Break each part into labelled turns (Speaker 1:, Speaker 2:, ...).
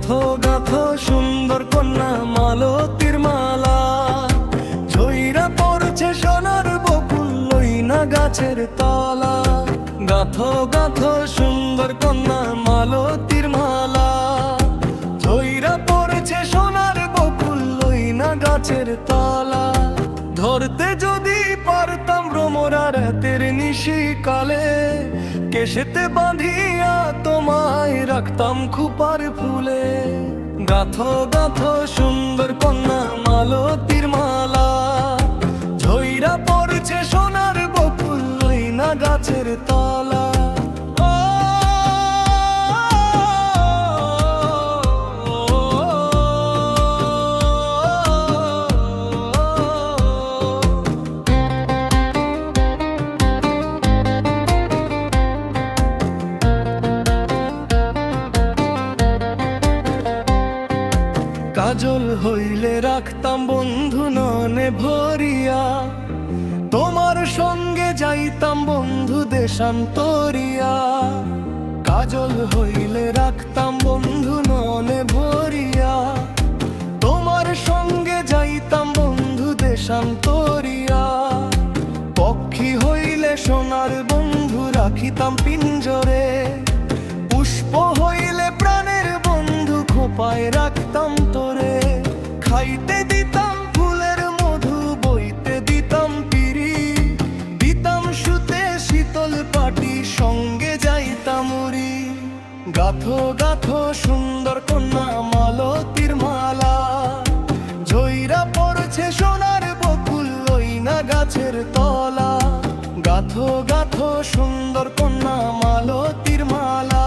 Speaker 1: গাথো গাথো সুন্দর কন্যা মালতীর মালা, ঝইরা পড়ছে সোনার বকুল লইনা গাছের তলা। গাথো গাথো সুন্দর কন্যা মালতীর মালা, ঝইরা পড়ছে সোনার বকুল লইনা গাছের তলা। ধরতে যদি পারতাম ভ্রমরা রাতের নিশিকালে, কেশেতে বাঁধিয়া তোমায় রাখতাম খোপার ফুলে। গাথো গাথো সুন্দর কন্যা মালতীর মালা, ঝইরা পড়ছে সোনার বকুল লইনা গাছের তলা। কাজল হইলে রাখতাম বন্ধু ননে ভরিয়া, তোমার সঙ্গে যাইতাম বন্ধু দেশান্তরিয়া। কাজল হইলে রাখতাম বন্ধু ননে ভরিয়া, তোমার সঙ্গে যাইতাম বন্ধু দেশান্তরিয়া। পক্ষী হইলে সোনার বন্ধু রাখিতাম পিঞ্জরে, পুষ্প হইলে প্রাণের বন্ধু খোপায় রাখতাম তোরে। খাইতে দিতাম ফুলের মধু, বইতে দিতাম পিরি, দিতাম শুতে শীতল পাটি, সঙ্গে যাইতাম উড়ি। গাথো গাথো সুন্দর কন্যা মালতীর মালা, ঝইরা পড়ছে সোনার বকুল লইনা গাছের তলা। গাথো গাথো সুন্দর কন্যা মালতীর মালা,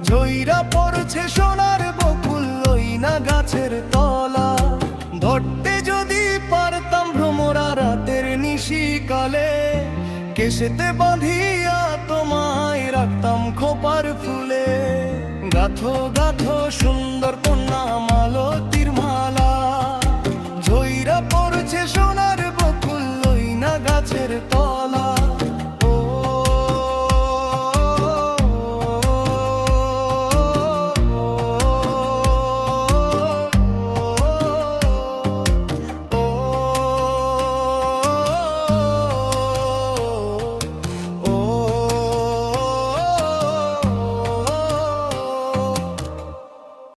Speaker 1: ঝইরা পড়ছে সোনার বকুল লইনা গাছের তলা। ধরতে যদি পারতাম ভ্রমরা রাতের নিশিকালে, কেশেতে বাঁধিয়া তোমায় রাখতাম খোপার ফুলে। গাথো গাথো সুন্দর কন্যা